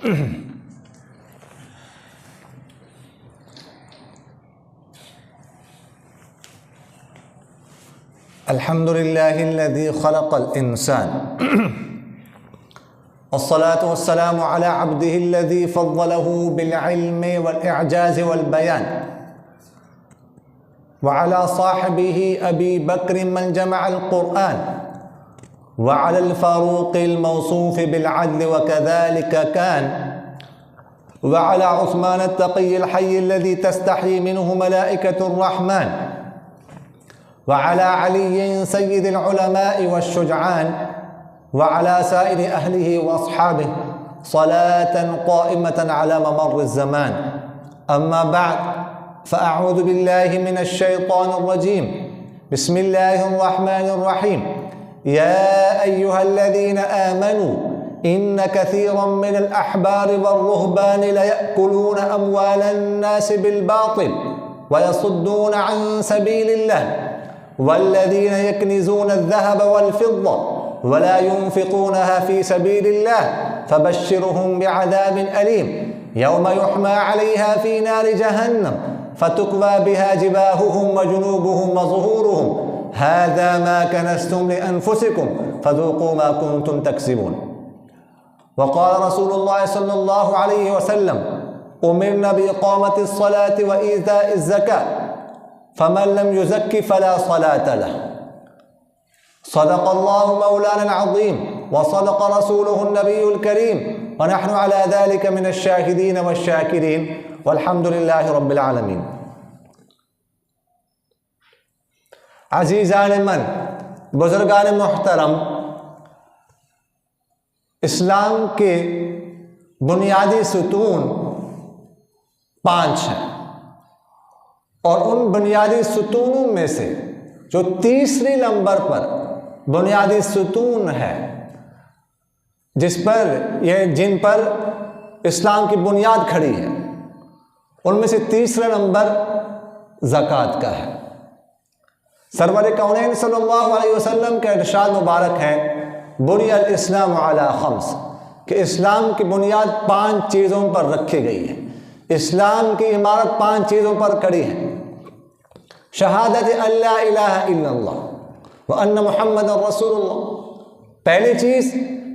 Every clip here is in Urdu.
الحمد لله الذي خلق الإنسان والصلاة والسلام على عبده الذي فضله بالعلم والإعجاز والبيان وعلى صاحبه أبي بكر من جمع القرآن وعلى الفاروق الموصوف بالعدل وكذلك كان وعلى عثمان التقي الحي الذي تستحي منه ملائكة الرحمن وعلى علي سيد العلماء والشجعان وعلى سائر أهله وأصحابه صلاة قائمة على ممر الزمان. أما بعد، فأعوذ بالله من الشيطان الرجيم. بسم الله الرحمن الرحيم. يا أيها الذين آمنوا إن كثيرا من الأحبار والرهبان ليأكلون أموال الناس بالباطل ويصدون عن سبيل الله والذين يكنزون الذهب والفضة ولا ينفقونها في سبيل الله فبشرهم بعذاب أليم يوم يحمى عليها في نار جهنم فتكوى بها جباههم وجنوبهم وظهورهم هذا ما كنزتم لأنفسكم فذوقوا ما كنتم تكسبون. وقال رسول الله صلى الله عليه وسلم: أمرنا بإقامة الصلاة وإيتاء الزكاة فمن لم يزك فلا صلاة له. صدق الله مولانا العظيم وصدق رسوله النبي الكريم ونحن على ذلك من الشاهدين والشاكرين والحمد لله رب العالمين. عزیزان من، بزرگان محترم، اسلام کے بنیادی ستون 5 ہیں، اور ان بنیادی ستونوں میں سے جو تیسری نمبر پر بنیادی ستون ہے جن پر اسلام کی بنیاد کھڑی ہے، ان میں سے تیسرا نمبر زکوٰۃ کا ہے۔ سرور کونین صلی اللہ علیہ وسلم کا ارشاد مبارک ہے: بنی الاسلام علی 5، کہ اسلام کی بنیاد 5 چیزوں پر رکھی گئی ہے۔ اسلام کی عمارت 5 چیزوں پر کھڑی ہے: شہادت لا الہ الا اللہ وان محمد رسول اللہ۔ پہلی چیز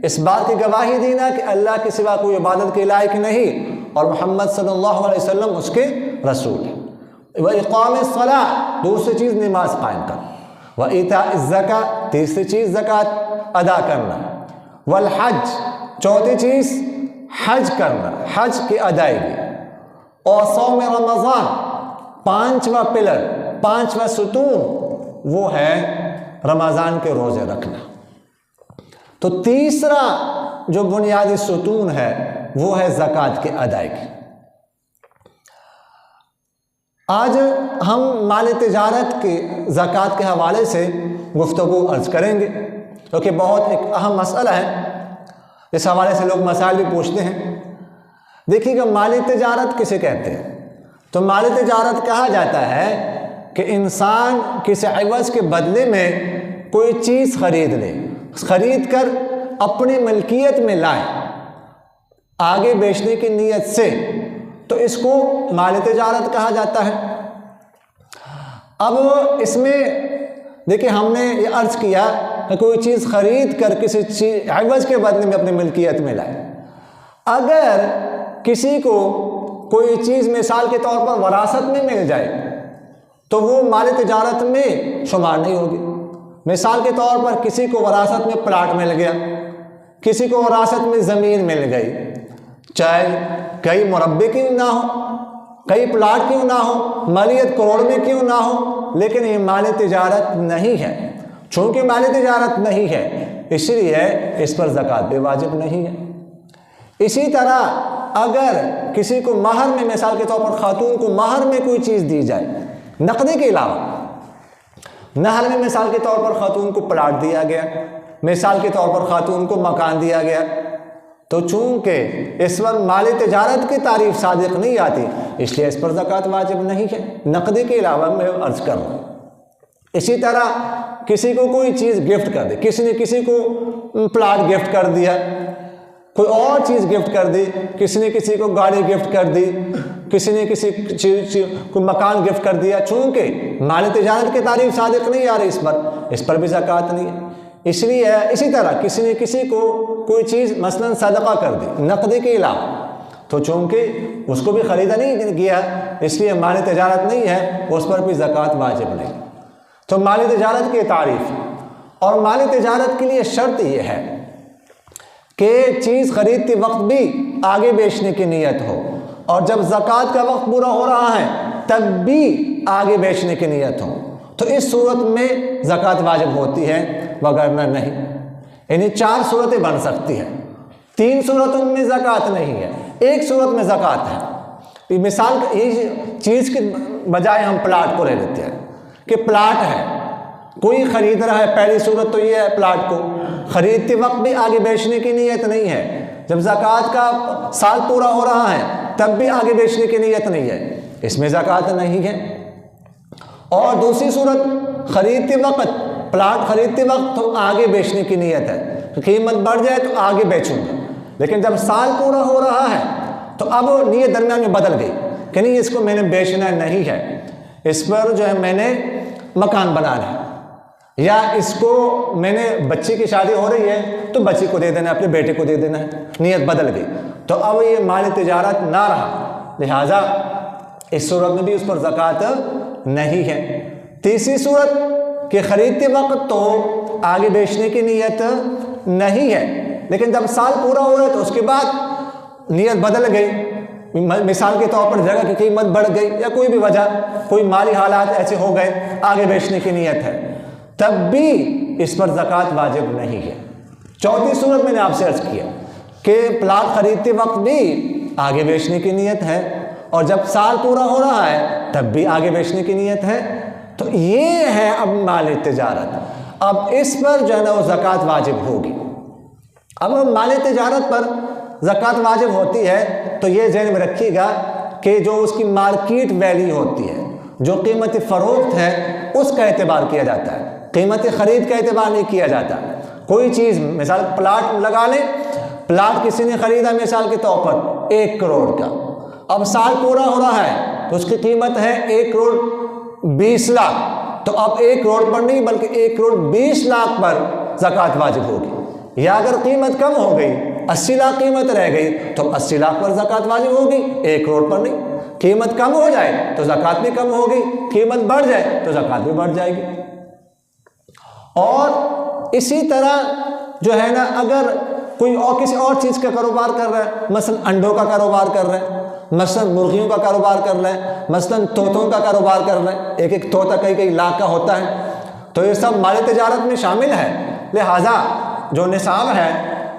اس بات کی گواہی دینا کہ اللہ کے سوا کوئی عبادت کے لائق نہیں اور محمد صلی اللہ علیہ وسلم اس کے رسول ہیں۔ وإقام الصلاۃ، دوسری چیز نماز قائم کرنا۔ وإیتاء الزکاۃ، تیسری چیز زکوٰۃ ادا کرنا۔ والحج، چوتھی چیز حج کرنا، حج کی ادائیگی۔ اور صوم رمضان، 5واں پلر، 5واں ستون وہ ہے رمضان کے روزے رکھنا۔ تو تیسرا جو بنیادی ستون ہے وہ ہے زکوٰۃ کی ادائیگی۔ آج ہم مال تجارت کی زکوٰۃ کے حوالے سے گفتگو عرض کریں گے، کیونکہ بہت ایک اہم مسئلہ ہے۔ اس حوالے سے لوگ مسائل بھی پوچھتے ہیں۔ دیکھیے کہ مال تجارت کسے کہتے ہیں؟ تو مال تجارت کہا جاتا ہے کہ انسان کسی عوض کے بدلے میں کوئی چیز خرید لے، خرید کر اپنی ملکیت میں لائے آگے بیچنے کی نیت سے، تو اس کو مال تجارت کہا جاتا ہے۔ اب اس میں دیکھیں، ہم نے یہ عرض کیا کہ کوئی چیز خرید کر کسی چیز عوض کے بدلے میں اپنی ملکیت میں لائے۔ اگر کسی کو کوئی چیز مثال کے طور پر وراثت میں مل جائے تو وہ مال تجارت میں شمار نہیں ہوگی۔ مثال کے طور پر کسی کو وراثت میں پلاٹ مل گیا، کسی کو وراثت میں زمین مل گئی، چاہے کئی مربع کیوں نہ ہو، کئی پلاٹ کیوں نہ ہو، مالیت کروڑ میں کیوں نہ ہو، لیکن یہ مال تجارت نہیں ہے۔ چونکہ مال تجارت نہیں ہے، اس لیے اس پر زکوٰۃ بھی واجب نہیں ہے۔ اسی طرح اگر کسی کو مہر میں، مثال کے طور پر خاتون کو مہر میں کوئی چیز دی جائے نقدی کے علاوہ، مہر میں مثال کے طور پر خاتون کو پلاٹ دیا گیا، مثال کے طور پر خاتون کو مکان دیا گیا، تو چونکہ اس وقت مال تجارت کی تعریف صادق نہیں آتی، اس لیے اس پر زکوٰۃ واجب نہیں ہے، نقدی کے علاوہ میں عرض کر رہا ہوں۔ اسی طرح کسی کو کوئی چیز گفٹ کر دے، کسی نے کسی کو پلاٹ گفٹ کر دیا، کوئی اور چیز گفٹ کر دی، کسی نے کسی کو گاڑی گفٹ کر دی، کسی نے کسی کو مکان گفٹ کر دیا، چونکہ مال تجارت کی تعریف صادق نہیں آ رہی اس پر بھی زکوٰۃ نہیں ہے۔ اس لیے اسی طرح کسی نے کسی کو کوئی چیز مثلا صدقہ کر دی نقدی کے علاوہ، تو چونکہ اس کو بھی خریدا نہیں کیا، اس لیے مال تجارت نہیں ہے، اس پر بھی زکوٰۃ واجب نہیں۔ تو مال تجارت کی تعریف، اور مال تجارت کے لیے شرط یہ ہے کہ چیز خریدتے وقت بھی آگے بیچنے کی نیت ہو، اور جب زکوٰۃ کا وقت پورا ہو رہا ہے تب بھی آگے بیچنے کی نیت ہو، تو اس صورت میں زکوٰۃ واجب ہوتی ہے، وگرنہ نہیں۔ یعنی 4 صورتیں بن سکتی ہیں، 3 صورتوں میں زکوٰۃ نہیں ہے، 1 صورت میں زکوٰۃ ہے۔ مثال یہ چیز کے بجائے ہم پلاٹ کو لے لیتے ہیں کہ پلاٹ ہے، کوئی خرید رہا ہے، پہلی صورت تو یہ ہے پلاٹ کو خریدتے وقت بھی آگے بیچنے کی نیت نہیں ہے، جب زکوٰۃ کا سال پورا ہو رہا ہے تب بھی آگے بیچنے کی نیت نہیں ہے، اس میں زکوٰۃ نہیں ہے۔ اور دوسری صورت خریدتے وقت، پلاٹ خریدتے وقت تو آگے بیچنے کی نیت ہے، قیمت بڑھ جائے تو آگے بیچوں گا، لیکن جب سال پورا ہو رہا ہے تو اب نیت درمیان میں بدل گئی کہ نہیں اس کو میں نے بیچنا نہیں ہے، اس پر جو ہے میں نے مکان بنانا ہے، یا اس کو میں نے بچی کی شادی ہو رہی ہے تو بچی کو دے دینا ہے، اپنے بیٹے کو دے دینا ہے، نیت بدل گئی، تو اب یہ مال تجارت نہ رہا، لہٰذا اس صورت میں بھی اس پر زکوٰۃ نہیں ہے۔ تیسری صورت کہ خریدتے وقت تو آگے بیچنے کی نیت نہیں ہے، لیکن جب سال پورا ہو رہا ہے تو اس کے بعد نیت بدل گئی، مثال کے طور پر جگہ کی قیمت بڑھ گئی یا کوئی بھی وجہ، کوئی مالی حالات ایسے ہو گئے، آگے بیچنے کی نیت ہے، تب بھی اس پر زکوٰۃ واجب نہیں ہے۔ چوتھی صورت میں نے آپ سے عرض کیا کہ پلاٹ خریدتے وقت بھی آگے بیچنے کی نیت ہے، اور جب سال پورا ہو رہا ہے تب بھی آگے بیچنے کی نیت ہے، تو یہ ہے اب مال تجارت۔ اب اس پر جو ہے نا وہ زکوٰۃ واجب ہوگی۔ اب مال تجارت پر زکوٰۃ واجب ہوتی ہے تو یہ ذہن میں رکھیے گا کہ جو اس کی مارکیٹ ویلیو ہوتی ہے، جو قیمت فروخت ہے، اس کا اعتبار کیا جاتا ہے، قیمت خرید کا اعتبار نہیں کیا جاتا۔ کوئی چیز مثال پلاٹ لگا لیں، پلاٹ کسی نے خریدا مثال کے طور پر 1 کروڑ کا، اب سال پورا ہو رہا ہے تو اس کی قیمت ہے 1 کروڑ 20 لاکھ، تو اب 1 کروڑ پر نہیں بلکہ 1 کروڑ 20 لاکھ پر زکوٰۃ واجب ہوگی۔ یا اگر قیمت کم ہو گئی، 80 لاکھ قیمت رہ گئی تو 80 لاکھ پر زکوٰۃ واجب ہوگی، 1 کروڑ پر نہیں۔ قیمت کم ہو جائے تو زکوٰۃ بھی کم ہوگی، قیمت بڑھ جائے تو زکوٰۃ بھی بڑھ جائے گی۔ اور اسی طرح جو ہے نا اگر کوئی اور کسی اور چیز کا کاروبار کر رہا ہے، مثلا انڈوں کا کاروبار کر رہا ہے، مثلا مرغیوں کا کاروبار کر رہے ہیں، مثلا طوطوں کا کاروبار کر رہے ہیں، ایک طوطا کئی لاکھ کا ہوتا ہے، تو یہ سب مال تجارت میں شامل ہے۔ لہٰذا جو نصاب ہے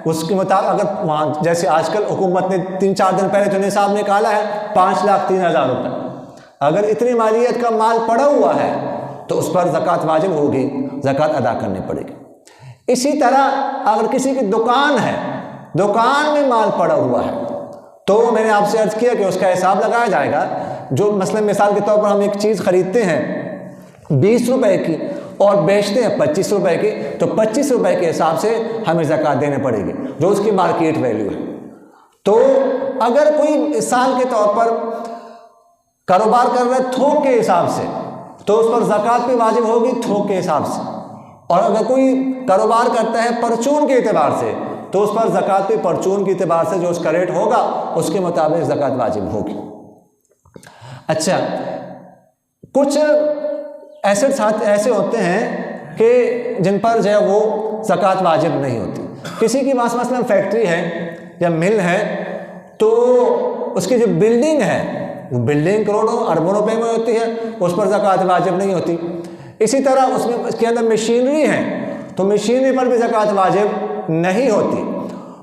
اس کے مطابق اگر وہاں جیسے آج کل حکومت نے 3-4 دن پہلے جو نصاب نکالا ہے 5,03,000 روپے، اگر اتنی مالیت کا مال پڑا ہوا ہے تو اس پر زکوٰۃ واجب ہوگی، زکوٰۃ ادا کرنی پڑے گی۔ اسی طرح اگر کسی کی دکان ہے، دکان میں مال پڑا ہوا ہے، تو میں نے آپ سے عرض کیا کہ اس کا حساب لگایا جائے گا۔ جو مثلا مثال کے طور پر ہم ایک چیز خریدتے ہیں 20 روپے کی اور بیچتے ہیں 25 روپے کی، تو 25 روپے کے حساب سے ہمیں زکوٰۃ دینے پڑے گی جو اس کی مارکیٹ ویلیو ہے۔ تو اگر کوئی مثال کے طور پر کاروبار کر رہا ہے تھوک کے حساب سے تو اس پر زکوٰۃ بھی واجب ہوگی تھوک کے حساب سے، اور اگر کوئی کاروبار کرتا ہے پرچون کے اعتبار سے تو اس پر زکوٰۃ بھی پرچون کے اعتبار سے جو اس کا ریٹ ہوگا اس کے مطابق زکوٰۃ واجب ہوگی۔ اچھا، کچھ ایسٹس ایسے ہوتے ہیں کہ جن پر جو ہے وہ زکوٰۃ واجب نہیں ہوتی۔ کسی کی پاس مثلا فیکٹری ہے یا مل ہے تو اس کی جو بلڈنگ ہے وہ بلڈنگ کروڑوں اربوں روپے میں ہوتی ہے، اس پر زکوٰۃ واجب نہیں ہوتی۔ اسی طرح اس کے اندر مشینری ہے تو مشینری پر بھی زکوٰۃ واجب نہیں ہوتی۔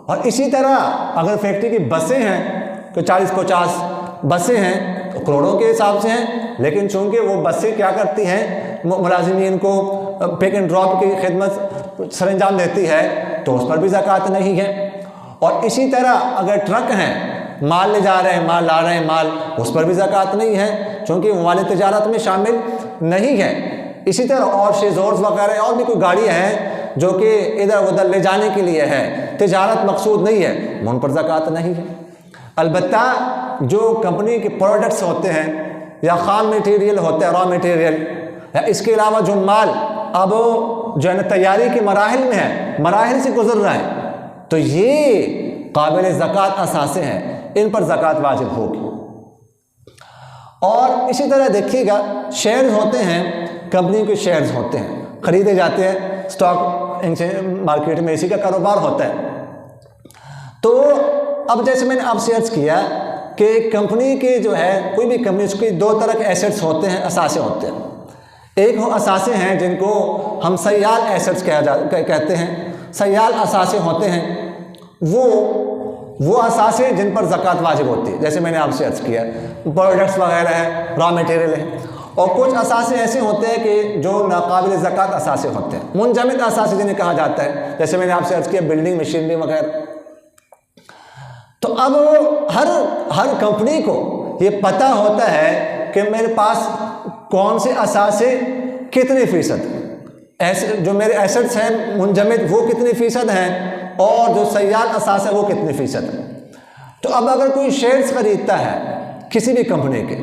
اور اسی طرح اگر فیکٹری کی بسیں ہیں تو 40-50 بسیں ہیں تو کروڑوں کے حساب سے ہیں، لیکن چونکہ وہ بسیں کیا کرتی ہیں، ملازمین کو پک اینڈ ڈراپ کی خدمت سر انجام دیتی ہے تو اس پر بھی زکوٰۃ نہیں ہے۔ اور اسی طرح اگر ٹرک ہیں، مال لے جا رہے ہیں، مال لا رہے ہیں مال، اس پر بھی زکوٰۃ نہیں ہے چونکہ وہ مال تجارت میں شامل نہیں ہے۔ اسی طرح اور شیزورز وغیرہ اور بھی کوئی گاڑیاں ہیں جو کہ ادھر ادھر لے جانے کے لیے ہے، تجارت مقصود نہیں ہے، ان پر زکوٰۃ نہیں ہے۔ البتہ جو کمپنی کے پروڈکٹس ہوتے ہیں یا خام میٹیریل ہوتے ہیں، را میٹیریل، یا اس کے علاوہ جو مال اب جو ہے نا تیاری کے مراحل میں ہے، مراحل سے گزر رہا ہے، تو یہ قابل زکوٰۃ اثاثے ہیں، ان پر زکوٰۃ واجب ہوگی۔ اور اسی طرح دیکھیے گا شیئرز ہوتے ہیں، کمپنی کے شیئرز ہوتے ہیں، خریدے جاتے ہیں اسٹاک مارکیٹ میں، اسی کا کاروبار ہوتا ہے۔ تو اب جیسے میں نے آپ سے عرض کیا کہ کمپنی کے جو ہے کوئی بھی کمپنی، اس کے دو طرح کے ایسٹس ہوتے ہیں، اثاثے ہوتے ہیں۔ ایک وہ اثاثے ہیں جن کو ہم سیال ایسٹس کہتے ہیں، سیال اثاثے ہوتے ہیں، وہ اثاثے جن پر زکوٰۃ واجب ہوتی ہے، جیسے میں نے آپ سے عرض کیا پروڈکٹس وغیرہ ہیں، را میٹیریل ہے۔ اور کچھ اثاثے ایسے ہوتے ہیں کہ جو ناقابل زکوٰۃ اثاثے ہوتے ہیں، منجمد اثاثے جنہیں کہا جاتا ہے، جیسے میں نے آپ سے عرض کیا بلڈنگ مشینری وغیرہ۔ تو اب ہر کمپنی کو یہ پتہ ہوتا ہے کہ میرے پاس کون سے اثاثے کتنے فیصد، ایسے جو میرے ایسٹس ہیں منجمد وہ کتنے فیصد ہیں، اور جو سیال اثاثے وہ کتنے فیصد ہیں۔ تو اب اگر کوئی شیئرز خریدتا ہے کسی بھی کمپنی کے،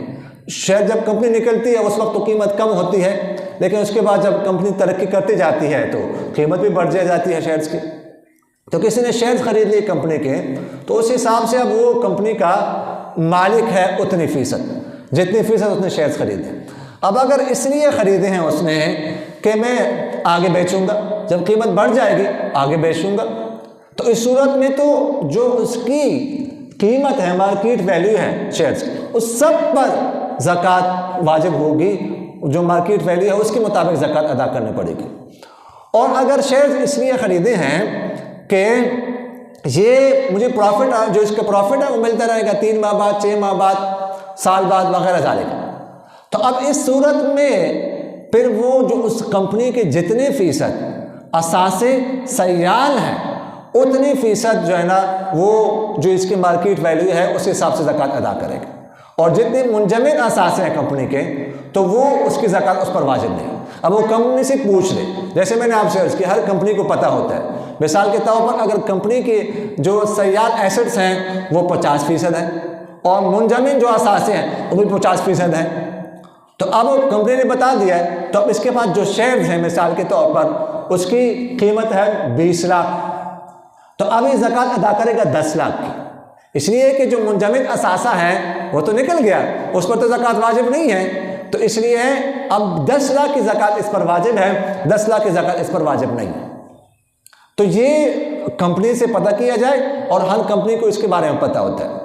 شیئر جب کمپنی نکلتی ہے اس وقت تو قیمت کم ہوتی ہے، لیکن اس کے بعد جب کمپنی ترقی کرتی جاتی ہے تو قیمت بھی بڑھ جاتی ہے شیئرز کی۔ تو کسی نے شیئرز خرید لیے کمپنی کے، تو اس حساب سے اب وہ کمپنی کا مالک ہے اتنی فیصد، جتنی فیصد اس نے شیئرز خریدے۔ اب اگر اس لیے خریدے ہیں اس نے کہ میں آگے بیچوں گا، جب قیمت بڑھ جائے گی آگے بیچوں گا، تو اس صورت میں تو جو اس کی قیمت ہے، مارکیٹ ویلیو ہے شیئرز کی، اس سب پر زکوٰۃ واجب ہوگی، جو مارکیٹ ویلیو ہے اس کے مطابق زکوٰۃ ادا کرنی پڑے گی۔ اور اگر شیئرز اس لیے خریدے ہیں کہ یہ مجھے پروفٹ، جو اس کا پروفٹ ہے وہ ملتا رہے گا 3 ماہ بعد، 6 ماہ بعد، سال بعد وغیرہ ذالک، تو اب اس صورت میں پھر وہ جو اس کمپنی کے جتنے فیصد اثاثے سیال ہیں اتنی فیصد جو ہے نا وہ جو اس کی مارکیٹ ویلیو ہے اس حساب سے زکوٰۃ ادا کرے گا۔ اور جتنے منجمد اثاثے ہیں کمپنی کے تو وہ اس کی زکوٰۃ اس پر واجب نہیں۔ اب وہ کمپنی سے پوچھ لے، جیسے میں نے آپ سے عرض کیا ہر کمپنی کو پتہ ہوتا ہے، مثال کے طور پر اگر کمپنی کے جو سیال ایسٹس ہیں وہ 50% ہیں اور منجمد جو اثاثے ہیں وہ بھی 50% ہیں، تو اب کمپنی نے بتا دیا ہے، تو اب اس کے بعد جو شیئرز ہیں مثال کے طور پر اس کی قیمت ہے 20 لاکھ، تو اب یہ زکوٰۃ ادا کرے گا 10 لاکھ کی، اس لیے کہ جو منجمد اثاثہ ہے وہ تو نکل گیا، اس پر تو زکوٰۃ واجب نہیں ہے، تو اس لیے اب 10 لاکھ کی زکوٰۃ اس پر واجب ہے، 10 لاکھ کی زکوٰۃ اس پر واجب نہیں ہے۔ تو یہ کمپنی سے پتہ کیا جائے اور ہر کمپنی کو اس کے بارے میں پتہ ہوتا ہے۔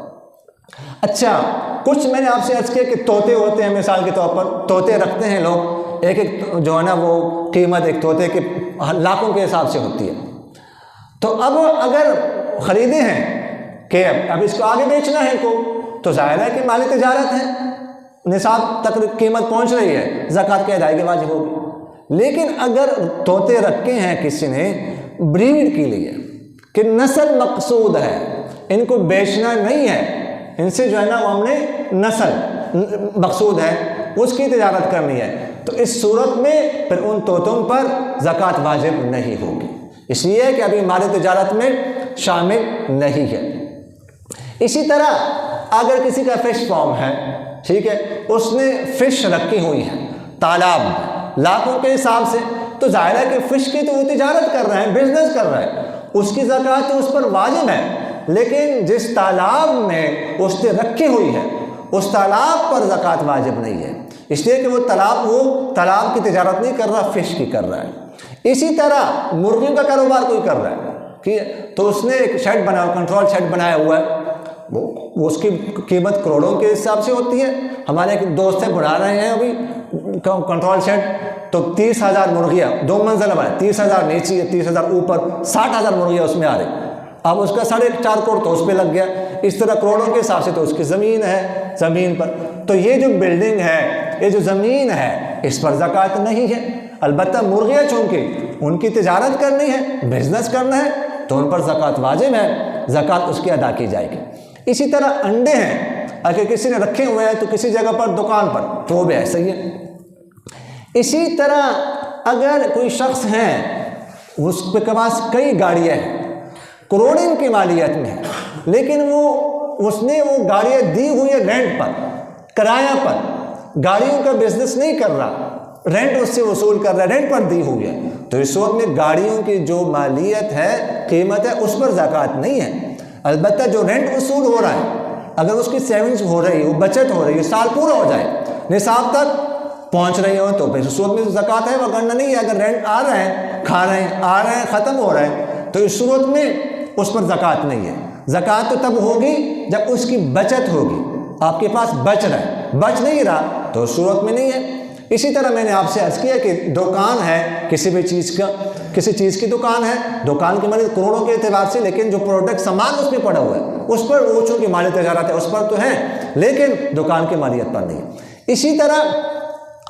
اچھا، کچھ میں نے آپ سے عرض کیا کہ طوطے ہوتے ہیں، مثال کے طور پر طوطے رکھتے ہیں لوگ، ایک جو ہے نا وہ قیمت ایک طوطے کے لاکھوں کے حساب سے ہوتی ہے۔ تو اب اگر خریدے ہیں کہ اب اس کو آگے بیچنا ہے کو، تو ظاہر ہے کہ مال تجارت ہے، نصاب تک قیمت پہنچ رہی ہے، زکوٰۃ کی ادائیگی واجب ہوگی۔ لیکن اگر طوطے رکھے ہیں کسی نے بریڈ کے لیے کہ نسل مقصود ہے، ان کو بیچنا نہیں ہے، ان سے جو ہے نا وہ ہم نے نسل مقصود ہے، اس کی تجارت کرنی ہے، تو اس صورت میں پھر ان طوطوں پر زکوٰۃ واجب نہیں ہوگی، اس لیے کہ ابھی مال تجارت میں شامل نہیں ہے۔ اسی طرح اگر کسی کا فش فارم ہے، ٹھیک ہے، اس نے فش رکھی ہوئی ہیں تالاب لاکھوں کے حساب سے، تو ظاہر ہے کہ فش کی تو وہ تجارت کر رہے ہیں، بزنس کر رہے ہیں، اس کی زکوٰۃ تو اس پر واجب ہے، لیکن جس تالاب میں اس نے رکھی ہوئی ہے اس تالاب پر زکوٰۃ واجب نہیں ہے، اس لیے کہ وہ تالاب کی تجارت نہیں کر رہا، فش کی کر رہا ہے۔ اسی طرح مرغیوں کا کاروبار کوئی کر رہا ہے، ٹھیک ہے، تو اس نے ایک شیڈ بنایا، کنٹرول شیڈ بنایا ہوا ہے، وہ اس کی قیمت کروڑوں کے حساب سے ہوتی ہے۔ ہمارے ایک دوست ہیں بنا رہے ہیں ابھی کنٹرول شیڈ، تو 30,000 مرغیاں، 2 منزل ہے، 30,000 نیچے، 30,000 اوپر، 60,000 مرغیاں اس میں آ رہی۔ اب اس کا 4.5 کروڑ تو اس پہ لگ گیا، اس طرح کروڑوں کے حساب سے تو اس کی زمین ہے، زمین پر تو یہ جو بلڈنگ ہے، یہ جو زمین ہے، اس پر زکوٰۃ نہیں ہے۔ البتہ مرغیاں چونکہ ان کی تجارت کرنی ہے، بزنس کرنا ہے، تو ان پر زکوٰۃ واجب ہے، زکوٰۃ اس کی ادا کی جائے گی۔ اسی طرح انڈے ہیں، اگر کسی نے رکھے ہوئے ہیں تو کسی جگہ پر دکان پر تو وہ بھی ایسا ہی ہے۔ اسی طرح اگر کوئی شخص ہے اس کے پاس کئی گاڑیاں ہیں، کروڑوں کی مالیت میں ہے، لیکن اس نے وہ گاڑیاں دی ہوئی ہے رینٹ پر، کرایہ پر، گاڑیوں کا بزنس نہیں کر رہا، رینٹ اس سے وصول کر رہا ہے، رینٹ پر دی ہوئی ہے، تو اس وقت میں گاڑیوں کی جو مالیت ہے، قیمت ہے، اس پر زکوٰۃ نہیں ہے۔ البتہ جو رینٹ وصول ہو رہا ہے، اگر اس کی سیونگز ہو رہی ہے، بچت ہو رہی ہے، سال پورا ہو جائے، نصاب تک پہنچ رہی ہو، تو پھر اس صورت میں زکوٰۃ ہے، وگرنہ نہیں ہے۔ اگر رینٹ آ رہا ہے، کھا رہے ہیں، آ رہے ہیں، ختم ہو رہا ہے، تو اس صورت میں اس پر زکوٰۃ نہیں ہے۔ زکوٰۃ تو تب ہوگی جب اس کی بچت ہوگی، آپ کے پاس بچ رہا ہے، بچ نہیں رہا تو اس صورت میں نہیں ہے۔ اسی طرح میں نے آپ سے عرض کیا کہ دکان ہے کسی بھی چیز کا، کسی چیز کی دکان ہے، دکان کی مالیت کروڑوں کے اعتبار سے، لیکن جو پروڈکٹ سامان اس میں پڑا ہوا ہے اس پر وہ چونکہ مالی تجارت ہے اس پر تو ہے، لیکن دکان کی مالیت پر نہیں۔ اسی طرح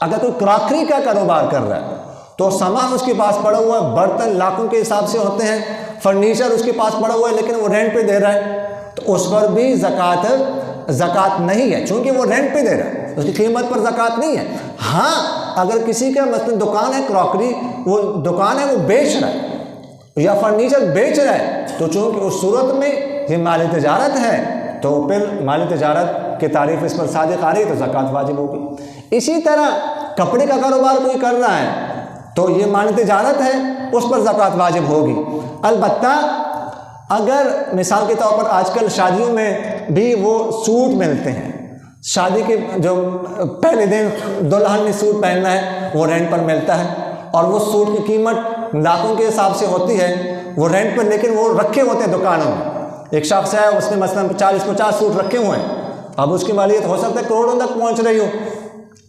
اگر کوئی کراکری کا کاروبار کر رہا ہے تو سامان اس کے پاس پڑا ہوا ہے، برتن لاکھوں کے حساب سے ہوتے ہیں، فرنیچر اس کے پاس پڑا ہوا ہے، لیکن وہ رینٹ پہ دے رہا ہے، تو اس پر بھی زکوٰۃ نہیں ہے، چونکہ وہ رینٹ پہ دے رہا ہے، اس کی قیمت پر زکوٰۃ نہیں ہے۔ ہاں اگر کسی کا مثلا دکان ہے، کراکری وہ دکان ہے، وہ بیچ رہا ہے یا فرنیچر بیچ رہا ہے، تو چونکہ اس صورت میں یہ مالی تجارت ہے، تو پھر مالی تجارت کی تعریف اس پر صادق آ رہی تو زکوٰۃ واجب ہوگی۔ اسی طرح کپڑے کا کاروبار کوئی کر رہا ہے تو یہ مالی تجارت ہے، اس پر زکوٰۃ واجب ہوگی۔ البتہ اگر مثال کے طور پر آج کل شادیوں میں بھی وہ سوٹ ملتے ہیں، شادی کے جو پہلے دن دلہن نے سوٹ پہننا ہے وہ رینٹ پر ملتا ہے، اور وہ سوٹ کی قیمت لاکھوں کے حساب سے ہوتی ہے، وہ رینٹ پر، لیکن وہ رکھے ہوتے ہیں دکانوں میں۔ ایک شخص ہے، اس نے مثلا 40-50 سوٹ رکھے ہوئے ہیں، اب اس کی مالیت ہو سکتا ہے کروڑوں تک پہنچ رہی ہو،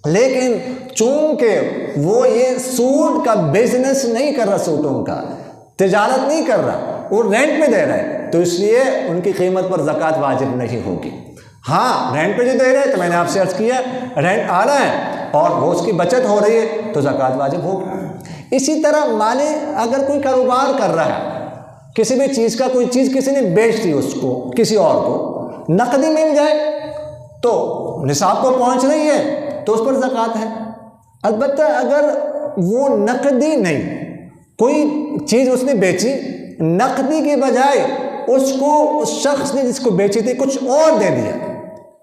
لیکن چونکہ وہ یہ سوٹ کا بزنس نہیں کر رہا، سوٹوں کا تجارت نہیں کر رہا، وہ رینٹ پہ دے رہا ہے، تو اس لیے ان کی قیمت پر زکوٰۃ واجب نہیں ہوگی۔ ہاں رینٹ پہ جو دے رہے ہیں تو میں نے آپ سے عرض کیا رینٹ آ رہا ہے اور وہ اس کی بچت ہو رہی ہے تو زکوٰۃ واجب ہوگی۔ اسی طرح اگر کوئی کاروبار کر رہا ہے، کسی بھی چیز کا، کوئی چیز کسی نے بیچ دی اس کو، کسی اور کو نقدی مل جائے تو نصاب کو پہنچ رہی ہے تو اس پر زکوٰۃ ہے۔ البتہ اگر وہ نقدی نہیں، کوئی چیز اس نے بیچی، نقدی کے بجائے اس کو اس شخص نے جس کو بیچی تھی کچھ اور دے دیا،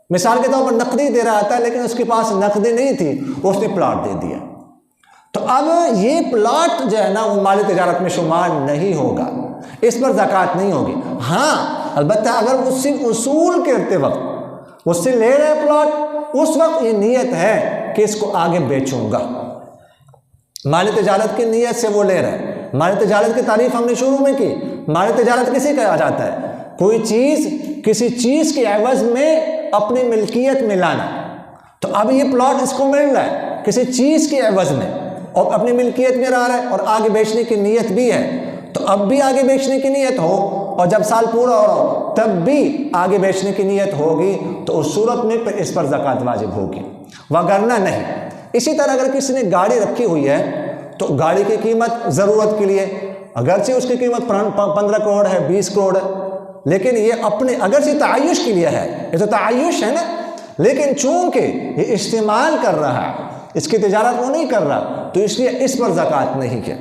مثال کے طور پر نقدی دے رہا تھا لیکن اس کے پاس نقدی نہیں تھی، اس نے پلاٹ دے دیا، تو اب یہ پلاٹ جو ہے نا وہ مالی تجارت میں شمار نہیں ہوگا، اس پر زکوٰۃ نہیں ہوگی۔ ہاں البتہ اگر اس سے وصول کرتے وقت اس سے لے رہے پلاٹ، اس وقت یہ نیت ہے کہ اس کو آگے بیچوں گا، مالی تجارت کی نیت سے وہ لے رہا ہے۔ مالی تجارت کی تعریف ہم نے شروع میں کی، مالی تجارت کسے کہا جاتا ہے؟ کوئی چیز کسی چیز کے عوض میں اپنی ملکیت میں لانا، تو اب یہ پلاٹ اس کو مل رہا ہے کسی چیز کے عوض میں اور اپنی ملکیت میں رہا ہے اور آگے بیچنے کی نیت بھی ہے، تو اب بھی آگے بیچنے کی نیت ہو اور جب سال پورا ہو رہا ہو تب بھی آگے بیچنے کی نیت ہوگی تو اس صورت میں پھر اس پر زکوٰۃ واجب ہوگی، وگرنہ نہیں۔ اسی طرح اگر کسی نے گاڑی رکھی ہوئی ہے تو گاڑی کی قیمت ضرورت کے لیے، اگرچہ اس کی قیمت 15 کروڑ ہے، 20 کروڑ ہے، لیکن یہ اپنے اگرچہ تعیش کے لیے ہے، یہ تو تعیش ہے نا، لیکن چونکہ یہ استعمال کر رہا ہے، اس کی تجارت وہ نہیں کر رہا، تو اس لیے اس پر زکوٰۃ نہیں ہے،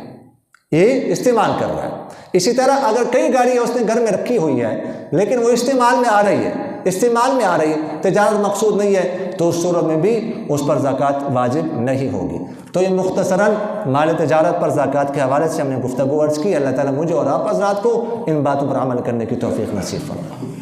یہ استعمال کر رہا ہے۔ اسی طرح اگر کئی گاڑیاں اس نے گھر میں رکھی ہوئی ہے لیکن وہ استعمال میں آ رہی ہے، تجارت مقصود نہیں ہے، تو اس صورت میں بھی اس پر زکوٰۃ واجب نہیں ہوگی۔ تو یہ مختصراً مال تجارت پر زکوٰۃ کے حوالے سے ہم نے گفتگو عرض کی۔ اللہ تعالیٰ مجھے اور آپ حضرات کو ان باتوں پر عمل کرنے کی توفیق نصیب فرمائے۔